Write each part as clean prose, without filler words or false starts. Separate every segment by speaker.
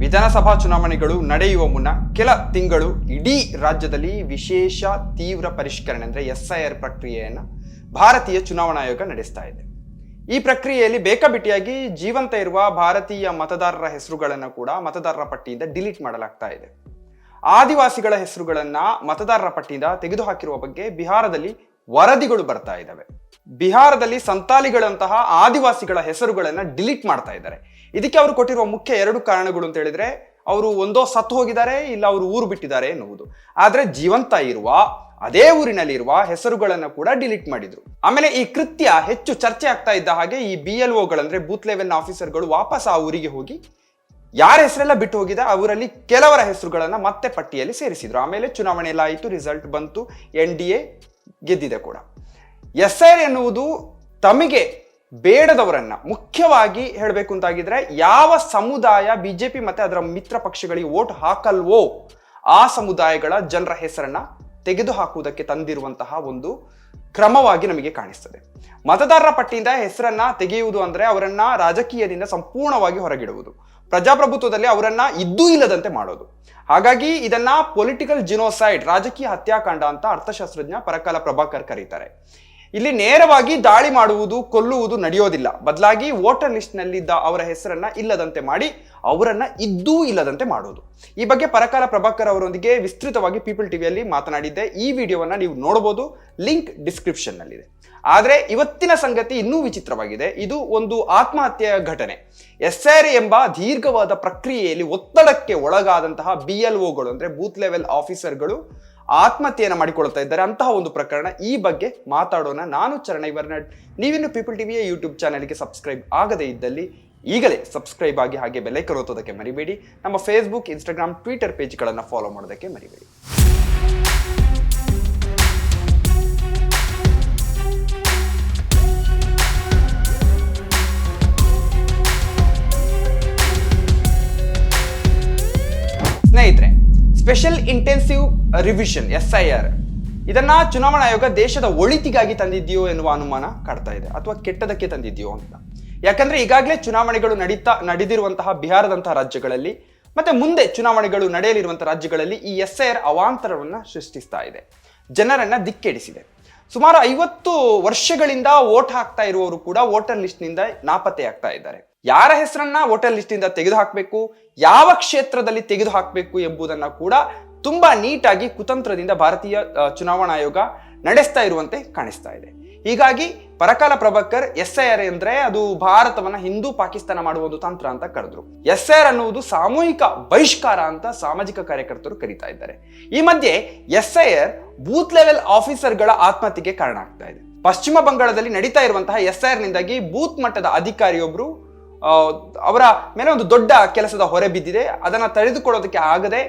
Speaker 1: ವಿಧಾನಸಭಾ ಚುನಾವಣೆಗಳು ನಡೆಯುವ ಮುನ್ನ ಕೆಲ ತಿಂಗಳು ಇಡೀ ರಾಜ್ಯದಲ್ಲಿ ವಿಶೇಷ ತೀವ್ರ ಪರಿಷ್ಕರಣೆ ಅಂದರೆ SIR ಪ್ರಕ್ರಿಯೆಯನ್ನು ಭಾರತೀಯ ಚುನಾವಣಾ ಆಯೋಗ ನಡೆಸ್ತಾ ಇದೆ. ಈ ಪ್ರಕ್ರಿಯೆಯಲ್ಲಿ ಬೇಕಾಬಿಟ್ಟಿಯಾಗಿ ಜೀವಂತ ಇರುವ ಭಾರತೀಯ ಮತದಾರರ ಹೆಸರುಗಳನ್ನು ಕೂಡ ಮತದಾರರ ಪಟ್ಟಿಯಿಂದ ಡಿಲೀಟ್ ಮಾಡಲಾಗ್ತಾ ಇದೆ. ಆದಿವಾಸಿಗಳ ಹೆಸರುಗಳನ್ನ ಮತದಾರರ ಪಟ್ಟಿಯಿಂದ ತೆಗೆದುಹಾಕಿರುವ ಬಗ್ಗೆ ಬಿಹಾರದಲ್ಲಿ ವರದಿಗಳು ಬರ್ತಾ ಇದ್ದಾವೆ. ಬಿಹಾರದಲ್ಲಿ ಸಂತಾಲಿಗಳಂತಹ ಆದಿವಾಸಿಗಳ ಹೆಸರುಗಳನ್ನ ಡಿಲೀಟ್ ಮಾಡ್ತಾ ಇದ್ದಾರೆ. ಇದಕ್ಕೆ ಅವರು ಕೊಟ್ಟಿರುವ ಮುಖ್ಯ 2 ಕಾರಣಗಳು ಅಂತ ಹೇಳಿದ್ರೆ, ಅವರು ಒಂದೋ ಸತ್ತು ಹೋಗಿದ್ದಾರೆ, ಇಲ್ಲ ಅವರು ಊರು ಬಿಟ್ಟಿದ್ದಾರೆ ಎನ್ನುವುದು. ಆದ್ರೆ ಜೀವಂತ ಇರುವ ಅದೇ ಊರಿನಲ್ಲಿರುವ ಹೆಸರುಗಳನ್ನ ಕೂಡ ಡಿಲೀಟ್ ಮಾಡಿದ್ರು. ಆಮೇಲೆ ಈ ಕೃತ್ಯ ಹೆಚ್ಚು ಚರ್ಚೆ ಆಗ್ತಾ ಇದ್ದ ಹಾಗೆ ಈ BLOಗಳಂದ್ರೆ ಬೂತ್ ಲೆವೆಲ್ ಆಫೀಸರ್ಗಳು ವಾಪಸ್ ಆ ಊರಿಗೆ ಹೋಗಿ ಯಾರ ಹೆಸರೆಲ್ಲ ಬಿಟ್ಟು ಹೋಗಿದೆ ಅವರಲ್ಲಿ ಕೆಲವರ ಹೆಸರುಗಳನ್ನ ಮತ್ತೆ ಪಟ್ಟಿಯಲ್ಲಿ ಸೇರಿಸಿದ್ರು. ಆಮೇಲೆ ಚುನಾವಣೆ ಎಲ್ಲ ಆಯಿತು, ರಿಸಲ್ಟ್ ಬಂತು, NDA ಗೆದ್ದಿದೆ ಕೂಡ. SIR ಎನ್ನುವುದು ತಮಗೆ ಬೇಡದವರನ್ನ, ಮುಖ್ಯವಾಗಿ ಹೇಳಬೇಕು ಅಂತಾಗಿದ್ರೆ ಯಾವ ಸಮುದಾಯ ಬಿಜೆಪಿ ಮತ್ತೆ ಅದರ ಮಿತ್ರ ಪಕ್ಷಗಳಿಗೆ ವೋಟ್ ಹಾಕಲ್ವೋ ಆ ಸಮುದಾಯಗಳ ಜನರ ಹೆಸರನ್ನ ತೆಗೆದು ಹಾಕುವುದಕ್ಕೆ ತಂದಿರುವಂತಹ ಒಂದು ಕ್ರಮವಾಗಿ ನಮಗೆ ಕಾಣಿಸ್ತದೆ. ಮತದಾರರ ಪಟ್ಟಿಯಿಂದ ಹೆಸರನ್ನ ತೆಗೆಯುವುದು ಅಂದ್ರೆ ಅವರನ್ನ ರಾಜಕೀಯದಿಂದ ಸಂಪೂರ್ಣವಾಗಿ ಹೊರಗಿಡುವುದು, ಪ್ರಜಾಪ್ರಭುತ್ವದಲ್ಲಿ ಅವರನ್ನ ಇದ್ದೂ ಇಲ್ಲದಂತೆ ಮಾಡೋದು. ಹಾಗಾಗಿ ಇದನ್ನ ಪೊಲಿಟಿಕಲ್ ಜಿನೋಸೈಡ್, ರಾಜಕೀಯ ಹತ್ಯಾಕಾಂಡ ಅಂತ ಅರ್ಥಶಾಸ್ತ್ರಜ್ಞ ಪರಕಾಲ ಪ್ರಭಾಕರ್ ಕರೀತಾರೆ. ಇಲ್ಲಿ ನೇರವಾಗಿ ದಾಳಿ ಮಾಡುವುದು, ಕೊಲ್ಲುವುದು ನಡೆಯೋದಿಲ್ಲ. ಬದಲಾಗಿ ವೋಟರ್ ಲಿಸ್ಟ್ ನಲ್ಲಿದ್ದ ಅವರ ಹೆಸರನ್ನ ಇಲ್ಲದಂತೆ ಮಾಡಿ ಅವರನ್ನ ಇದ್ದೂ ಇಲ್ಲದಂತೆ ಮಾಡೋದು. ಈ ಬಗ್ಗೆ ಪರಕಾಲ ಪ್ರಭಾಕರ್ ಅವರೊಂದಿಗೆ ವಿಸ್ತೃತವಾಗಿ ಪೀಪಲ್ ಟಿವಿಯಲ್ಲಿ ಮಾತನಾಡಿದ್ದೆ. ಈ ವಿಡಿಯೋವನ್ನ ನೀವು ನೋಡಬಹುದು, ಲಿಂಕ್ ಡಿಸ್ಕ್ರಿಪ್ಷನ್ ನಲ್ಲಿದೆ. ಆದ್ರೆ ಇವತ್ತಿನ ಸಂಗತಿ ಇನ್ನೂ ವಿಚಿತ್ರವಾಗಿದೆ. ಇದು ಒಂದು ಆತ್ಮಹತ್ಯೆಯ ಘಟನೆ. SIR ಎಂಬ ದೀರ್ಘವಾದ ಪ್ರಕ್ರಿಯೆಯಲ್ಲಿ ಒತ್ತಡಕ್ಕೆ ಒಳಗಾದಂತಹ BLOಗಳು ಅಂದ್ರೆ ಬೂತ್ ಲೆವೆಲ್ ಆಫೀಸರ್ಗಳು ಆತ್ಮಹತ್ಯೆಯನ್ನು ಮಾಡಿಕೊಳ್ತಾ ಇದ್ದಾರೆ. ಅಂತಹ ಒಂದು ಪ್ರಕರಣ. ಈ ಬಗ್ಗೆ ಮಾತಾಡೋಣ. ನಾನು ಚರಣ ಇವರ್ನಡ್. ನೀವಿನ್ನು ಪೀಪಲ್ ಟಿವಿಯ ಯೂಟ್ಯೂಬ್ ಚಾನೆಲ್ಗೆ ಸಬ್ಸ್ಕ್ರೈಬ್ ಆಗದೇ ಇದ್ದಲ್ಲಿ ಈಗಲೇ ಸಬ್ಸ್ಕ್ರೈಬ್ ಆಗಿ, ಹಾಗೆ ಬೆಲ್ಲೈಕನ್ ಒತ್ತೋದಕ್ಕೆ ಮರಿಬೇಡಿ. ನಮ್ಮ ಫೇಸ್ಬುಕ್, ಇನ್ಸ್ಟಾಗ್ರಾಮ್, ಟ್ವಿಟರ್ ಪೇಜ್ಗಳನ್ನು ಫಾಲೋ ಮಾಡೋದಕ್ಕೆ ಮರಿಬೇಡಿ. ಸ್ನೇಹಿತರೆ, ಸ್ಪೆಷಲ್ ಇಂಟೆನ್ಸಿವ್ ರಿವಿಷನ್ SIR ಇದನ್ನ ಚುನಾವಣಾ ಆಯೋಗ ದೇಶದ ಒಳಿತಿಗಾಗಿ ತಂದಿದ್ಯೋ ಎನ್ನುವ ಅನುಮಾನ ಕಾಡ್ತಾ ಇದೆ, ಅಥವಾ ಕೆಟ್ಟದಕ್ಕೆ ತಂದಿದ್ಯೋ ಅಂತ. ಯಾಕಂದ್ರೆ ಈಗಾಗಲೇ ಚುನಾವಣೆಗಳು ನಡೆದಿರುವಂತಹ ಬಿಹಾರದಂತಹ ರಾಜ್ಯಗಳಲ್ಲಿ ಮತ್ತೆ ಮುಂದೆ ಚುನಾವಣೆಗಳು ನಡೆಯಲಿರುವಂತಹ ರಾಜ್ಯಗಳಲ್ಲಿ ಈ SIR ಅವಾಂತರವನ್ನ ಸೃಷ್ಟಿಸ್ತಾ ಇದೆ, ಜನರನ್ನ ದಿಕ್ಕೆಡಿಸಿದೆ. ಸುಮಾರು 50 ವರ್ಷಗಳಿಂದ ವೋಟ್ ಹಾಕ್ತಾ ಇರುವವರು ಕೂಡ ವೋಟರ್ ಲಿಸ್ಟ್ ನಿಂದ ನಾಪತ್ತೆ ಆಗ್ತಾ ಇದ್ದಾರೆ. ಯಾರ ಹೆಸರನ್ನ ವೋಟರ್ ಲಿಸ್ಟ್ ಇಂದ ತೆಗೆದು ಹಾಕಬೇಕು, ಯಾವ ಕ್ಷೇತ್ರದಲ್ಲಿ ತೆಗೆದು ಹಾಕಬೇಕು ಎಂಬುದನ್ನ ಕೂಡ ತುಂಬಾ ನೀಟಾಗಿ ಕುತಂತ್ರದಿಂದ ಭಾರತೀಯ ಚುನಾವಣಾ ಆಯೋಗ ನಡೆಸ್ತಾ ಇರುವಂತೆ ಕಾಣಿಸ್ತಾ ಇದೆ. ಹೀಗಾಗಿ ಪರಕಾಲ ಪ್ರಭಾಕರ್ SIR ಅಂದ್ರೆ ಅದು ಭಾರತವನ್ನ ಹಿಂದೂ ಪಾಕಿಸ್ತಾನ ಮಾಡುವ ಒಂದು ತಂತ್ರ ಅಂತ ಕರೆದ್ರು. SIR ಅನ್ನುವುದು ಸಾಮೂಹಿಕ ಬಹಿಷ್ಕಾರ ಅಂತ ಸಾಮಾಜಿಕ ಕಾರ್ಯಕರ್ತರು ಕರೀತಾ ಇದ್ದಾರೆ. ಈ ಮಧ್ಯೆ SIR ಬೂತ್ ಲೆವೆಲ್ ಆಫೀಸರ್ಗಳ ಆತ್ಮಹತ್ಯೆಗೆ ಕಾರಣ ಆಗ್ತಾ ಇದೆ. ಪಶ್ಚಿಮ ಬಂಗಾಳದಲ್ಲಿ ನಡೀತಾ ಇರುವಂತಹ SIR ನಿಂದಾಗಿ ಬೂತ್ ಮಟ್ಟದ ಅಧಿಕಾರಿಯೊಬ್ರು ಅವರ ಮೇಲೆ ಒಂದು ದೊಡ್ಡ ಕೆಲಸದ ಹೊರೆ ಬಿದ್ದಿದೆ. ಅದನ್ನ ತಡೆದುಕೊಳ್ಳೋದಕ್ಕೆ ಆಗದೆ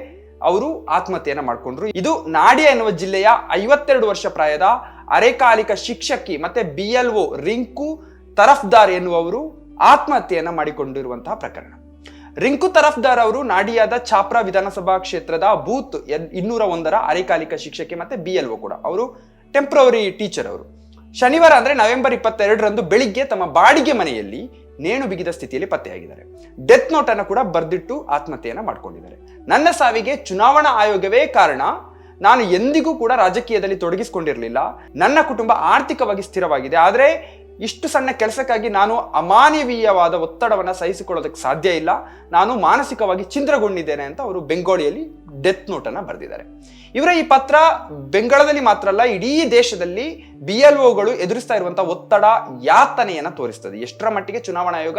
Speaker 1: ಅವರು ಆತ್ಮಹತ್ಯೆಯನ್ನ ಮಾಡಿಕೊಂಡ್ರು. ಇದು ನಾಡಿಯಾ ಎನ್ನುವ ಜಿಲ್ಲೆಯ 52 ವರ್ಷ ಪ್ರಾಯದ ಅರೆಕಾಲಿಕ ಶಿಕ್ಷಕಿ ಮತ್ತೆ BLO ರಿಂಕು ತರಫ್ದಾರ್ ಎನ್ನುವರು ಆತ್ಮಹತ್ಯೆಯನ್ನ ಮಾಡಿಕೊಂಡಿರುವಂತಹ ಪ್ರಕರಣ. ರಿಂಕು ತರಫ್ದಾರ್ ಅವರು ನಾಡಿಯಾದ ಛಾಪ್ರಾ ವಿಧಾನಸಭಾ ಕ್ಷೇತ್ರದ ಬೂತ್ 201ರ ಅರೆಕಾಲಿಕ ಶಿಕ್ಷಕಿ ಮತ್ತೆ BLO ಕೂಡ. ಅವರು ಟೆಂಪ್ರವರಿ ಟೀಚರ್. ಅವರು ಶನಿವಾರ ಅಂದ್ರೆ ನವೆಂಬರ್ 22ರಂದು ಬೆಳಿಗ್ಗೆ ತಮ್ಮ ಬಾಡಿಗೆ ಮನೆಯಲ್ಲಿ ನೇಣು ಬಿಗಿದ ಸ್ಥಿತಿಯಲ್ಲಿ ಪತ್ತೆಯಾಗಿದ್ದಾರೆ. ಡೆತ್ ನೋಟ್ ಅನ್ನು ಕೂಡ ಬರೆದಿಟ್ಟು ಆತ್ಮಹತ್ಯೆಯನ್ನ ಮಾಡ್ಕೊಂಡಿದ್ದಾರೆ. ನನ್ನ ಸಾವಿಗೆ ಚುನಾವಣಾ ಆಯೋಗವೇ ಕಾರಣ. ನಾನು ಎಂದಿಗೂ ಕೂಡ ರಾಜಕೀಯದಲ್ಲಿ ತೊಡಗಿಸಿಕೊಂಡಿರಲಿಲ್ಲ. ನನ್ನ ಕುಟುಂಬ ಆರ್ಥಿಕವಾಗಿ ಸ್ಥಿರವಾಗಿದೆ. ಆದರೆ ಇಷ್ಟು ಸಣ್ಣ ಕೆಲಸಕ್ಕಾಗಿ ನಾನು ಅಮಾನವೀಯವಾದ ಒತ್ತಡವನ್ನು ಸಹಿಸಿಕೊಳ್ಳೋದಕ್ಕೆ ಸಾಧ್ಯ ಇಲ್ಲ. ನಾನು ಮಾನಸಿಕವಾಗಿ ಛಿದ್ರಗೊಂಡಿದ್ದೇನೆ ಅಂತ ಅವರು ಬೆಂಗಾಳಿಯಲ್ಲಿ ಡೆತ್ ನೋಟ್ ಅನ್ನ ಬರೆದಿದ್ದಾರೆ. ಇವರ ಈ ಪತ್ರ ಬೆಂಗಾಳದಲ್ಲಿ ಮಾತ್ರ ಅಲ್ಲ, ಇಡೀ ದೇಶದಲ್ಲಿ BLOಗಳು ಎದುರಿಸ್ತಾ ಇರುವಂತಹ ಒತ್ತಡ, ಯಾತನೆಯನ್ನ ತೋರಿಸ್ತದೆ. ಎಷ್ಟರ ಮಟ್ಟಿಗೆ ಚುನಾವಣಾ ಆಯೋಗ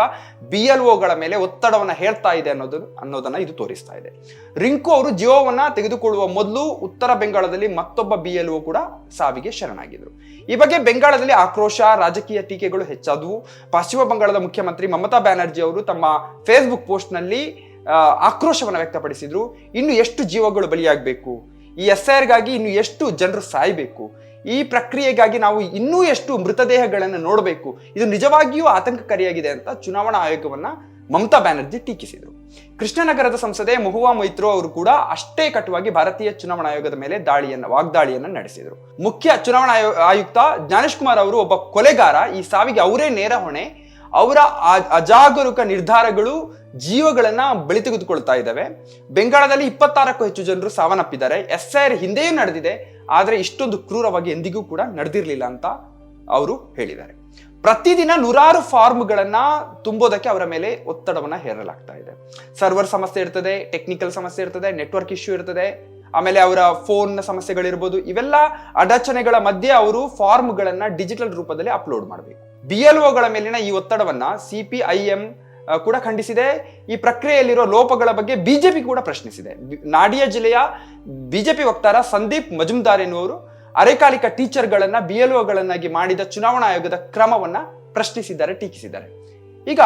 Speaker 1: BLOಗಳ ಮೇಲೆ ಒತ್ತಡವನ್ನ ಹೇಳ್ತಾ ಇದೆ ಅನ್ನೋದನ್ನ ಇದು ತೋರಿಸ್ತಾ ಇದೆ. ರಿಂಕು ಅವರು ಜೀವವನ್ನ ತೆಗೆದುಕೊಳ್ಳುವ ಮೊದಲು ಉತ್ತರ ಬೆಂಗಾಳದಲ್ಲಿ ಮತ್ತೊಬ್ಬ BLO ಕೂಡ ಸಾವಿಗೆ ಶರಣಾಗಿದ್ರು. ಈ ಬಗ್ಗೆ ಬೆಂಗಾಳದಲ್ಲಿ ಆಕ್ರೋಶ, ರಾಜಕೀಯ ಟೀಕೆಗಳು ಹೆಚ್ಚಾದವು. ಪಶ್ಚಿಮ ಬಂಗಾಳದ ಮುಖ್ಯಮಂತ್ರಿ ಮಮತಾ ಬ್ಯಾನರ್ಜಿ ಅವರು ತಮ್ಮ ಫೇಸ್ಬುಕ್ ಪೋಸ್ಟ್ ನಲ್ಲಿ ಆಕ್ರೋಶವನ್ನು ವ್ಯಕ್ತಪಡಿಸಿದ್ರು. ಇನ್ನು ಎಷ್ಟು ಜೀವಗಳು ಬಲಿಯಾಗಬೇಕು, ಈ SIRಗಾಗಿ ಇನ್ನು ಎಷ್ಟು ಜನರು ಸಾಯಬೇಕು, ಈ ಪ್ರಕ್ರಿಯೆಗಾಗಿ ನಾವು ಇನ್ನೂ ಎಷ್ಟು ಮೃತದೇಹಗಳನ್ನು ನೋಡಬೇಕು, ಇದು ನಿಜವಾಗಿಯೂ ಆತಂಕಕಾರಿಯಾಗಿದೆ ಅಂತ ಚುನಾವಣಾ ಆಯೋಗವನ್ನ ಮಮತಾ ಬ್ಯಾನರ್ಜಿ ಟೀಕಿಸಿದರು. ಕೃಷ್ಣನಗರದ ಸಂಸದೆ ಮಹುವಾ ಮೊಯ್ತ್ರೋ ಅವರು ಕೂಡ ಅಷ್ಟೇ ಕಟುವಾಗಿ ಭಾರತೀಯ ಚುನಾವಣಾ ಆಯೋಗದ ಮೇಲೆ ವಾಗ್ದಾಳಿಯನ್ನ ನಡೆಸಿದರು. ಮುಖ್ಯ ಚುನಾವಣಾ ಆಯುಕ್ತ ಜ್ಞಾನೇಶ್ ಕುಮಾರ್ ಅವರು ಒಬ್ಬ ಕೊಲೆಗಾರ, ಈ ಸಾವಿಗೆ ಅವರೇ ನೇರ ಹೊಣೆ, ಅವರ ಅಜಾಗರೂಕ ನಿರ್ಧಾರಗಳು ಜೀವಗಳನ್ನ ಬಲಿ ತೆಗೆದುಕೊಳ್ತಾ ಇದ್ದಾವೆ. ಬೆಂಗಾಳದಲ್ಲಿ 26ಕ್ಕೂ ಹೆಚ್ಚು ಜನರು ಸಾವನ್ನಪ್ಪಿದ್ದಾರೆ. SIR ಹಿಂದೆಯೂ ನಡೆದಿದೆ, ಆದರೆ ಇಷ್ಟೊಂದು ಕ್ರೂರವಾಗಿ ಎಂದಿಗೂ ಕೂಡ ನಡೆದಿರಲಿಲ್ಲ ಅಂತ ಅವರು ಹೇಳಿದ್ದಾರೆ. ಪ್ರತಿದಿನ ನೂರಾರು ಫಾರ್ಮ್ಗಳನ್ನ ತುಂಬೋದಕ್ಕೆ ಅವರ ಮೇಲೆ ಒತ್ತಡವನ್ನ ಹೇರಲಾಗ್ತಾ ಇದೆ. ಸರ್ವರ್ ಸಮಸ್ಯೆ ಇರ್ತದೆ, ಟೆಕ್ನಿಕಲ್ ಸಮಸ್ಯೆ ಇರ್ತದೆ, ನೆಟ್ವರ್ಕ್ ಇಶ್ಯೂ ಇರ್ತದೆ, ಆಮೇಲೆ ಅವರ ಫೋನ್ ಸಮಸ್ಯೆಗಳಿರ್ಬೋದು. ಇವೆಲ್ಲ ಅಡಚಣೆಗಳ ಮಧ್ಯೆ ಅವರು ಫಾರ್ಮ್ಗಳನ್ನ ಡಿಜಿಟಲ್ ರೂಪದಲ್ಲಿ ಅಪ್ಲೋಡ್ ಮಾಡಬೇಕು. BLOಗಳ ಮೇಲಿನ ಈ ಒತ್ತಡವನ್ನ CPIM ಕೂಡ ಖಂಡಿಸಿದೆ. ಈ ಪ್ರಕ್ರಿಯೆಯಲ್ಲಿರೋ ಲೋಪಗಳ ಬಗ್ಗೆ ಬಿಜೆಪಿ ಕೂಡ ಪ್ರಶ್ನಿಸಿದೆ. ನಾಡಿಯಾ ಜಿಲ್ಲೆಯ ಬಿಜೆಪಿ ವಕ್ತಾರ ಸಂದೀಪ್ ಮಜುಮ್ದಾರ್ ಎನ್ನುವರು ಅರೆಕಾಲಿಕ ಟೀಚರ್ಗಳನ್ನ BLOಗಳನ್ನಾಗಿ ಮಾಡಿದ ಚುನಾವಣಾ ಆಯೋಗದ ಕ್ರಮವನ್ನ ಪ್ರಶ್ನಿಸಿದ್ದಾರೆ, ಟೀಕಿಸಿದ್ದಾರೆ. ಈಗ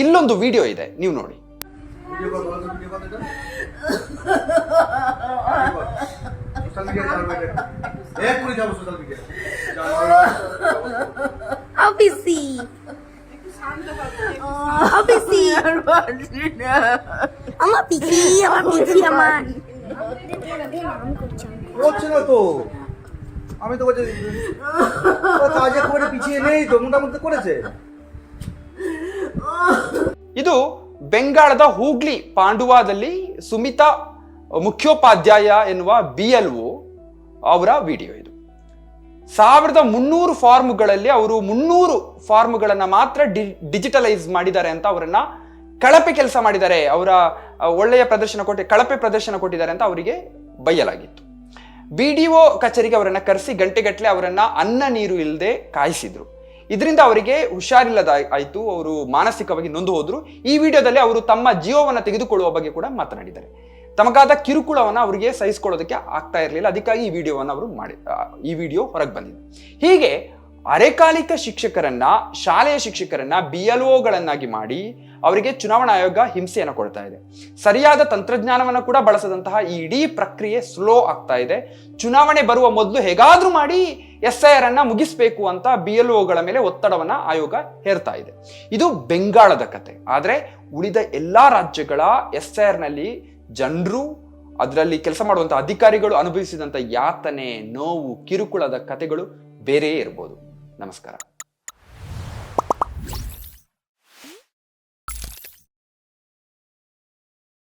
Speaker 1: ಇಲ್ಲೊಂದು ವಿಡಿಯೋ ಇದೆ, ನೀವು ನೋಡಿ.
Speaker 2: আমি তো বলছি কাজে করে পিছিয়ে নেই তো, মোটামুটি করেছে.
Speaker 1: ಇದು ಬೆಂಗಾಳದ ಹೂಗ್ಲಿ ಪಾಂಡುವಾದಲ್ಲಿ ಸುಮಿತಾ ಮುಖ್ಯೋಪಾಧ್ಯಾಯ ಎನ್ನುವ BLO ಅವರ ವಿಡಿಯೋ ಇದು. 1300 ಫಾರ್ಮ್ಗಳಲ್ಲಿ ಅವರು 300 ಫಾರ್ಮ್ಗಳನ್ನ ಮಾತ್ರ ಡಿಜಿಟಲೈಸ್ ಮಾಡಿದ್ದಾರೆ ಅಂತ ಅವರನ್ನ ಕಳಪೆ ಕೆಲಸ ಮಾಡಿದ್ದಾರೆ, ಅವರ ಒಳ್ಳೆಯ ಕಳಪೆ ಪ್ರದರ್ಶನ ಕೊಟ್ಟಿದ್ದಾರೆ ಅಂತ ಅವರಿಗೆ ಬಯ್ಯಲಾಗಿತ್ತು. BDO ಕಚೇರಿಗೆ ಅವರನ್ನ ಕರೆಸಿ ಗಂಟೆಗಟ್ಟಲೆ ಅವರನ್ನ ಅನ್ನ ನೀರು ಇಲ್ಲದೆ ಕಾಯಿಸಿದ್ರು. ಇದರಿಂದ ಅವರಿಗೆ ಹುಷಾರಿಲ್ಲದ ಆಯ್ತು, ಅವರು ಮಾನಸಿಕವಾಗಿ ನೊಂದು ಹೋದ್ರು. ಈ ವಿಡಿಯೋದಲ್ಲಿ ಅವರು ತಮ್ಮ ಜೀವವನ್ನ ತೆಗೆದುಕೊಳ್ಳುವ ಬಗ್ಗೆ ಕೂಡ ಮಾತನಾಡಿದ್ದಾರೆ. ತಮಗಾದ ಕಿರುಕುಳವನ್ನ ಅವರಿಗೆ ಸಹಿಸಿಕೊಳ್ಳೋದಕ್ಕೆ ಆಗ್ತಾ ಇರಲಿಲ್ಲ, ಅದಕ್ಕಾಗಿ ಈ ವಿಡಿಯೋ ಹೊರಗೆ ಬಂದಿದೆ. ಹೀಗೆ ಅರೆಕಾಲಿಕ ಶಿಕ್ಷಕರನ್ನ, ಶಾಲೆಯ ಶಿಕ್ಷಕರನ್ನ BLOಗಳನ್ನಾಗಿ ಮಾಡಿ ಅವರಿಗೆ ಚುನಾವಣಾ ಆಯೋಗ ಹಿಂಸೆಯನ್ನು ಕೊಡ್ತಾ ಇದೆ. ಸರಿಯಾದ ತಂತ್ರಜ್ಞಾನವನ್ನು ಕೂಡ ಬಳಸದಂತಹ ಈ ಇಡೀ ಪ್ರಕ್ರಿಯೆ ಸ್ಲೋ ಆಗ್ತಾ ಇದೆ. ಚುನಾವಣೆ ಬರುವ ಮೊದಲು ಹೇಗಾದ್ರೂ ಮಾಡಿ SIR ಅನ್ನ ಮುಗಿಸ್ಬೇಕು ಅಂತ BLOಗಳ ಮೇಲೆ ಒತ್ತಡವನ್ನ ಆಯೋಗ ಹೇರ್ತಾ ಇದೆ. ಇದು ಬೆಂಗಾಳದ ಕತೆ. ಆದ್ರೆ ಉಳಿದ ಎಲ್ಲಾ ರಾಜ್ಯಗಳ SIR ನಲ್ಲಿ ಜನರು, ಅದರಲ್ಲಿ ಕೆಲಸ ಮಾಡುವಂತಹ ಅಧಿಕಾರಿಗಳು ಅನುಭವಿಸಿದಂತ ಯಾತನೆ, ನೋವು, ಕಿರುಕುಳದ ಕತೆಗಳು ಬೇರೆಯೇ ಇರ್ಬೋದು. ನಮಸ್ಕಾರ.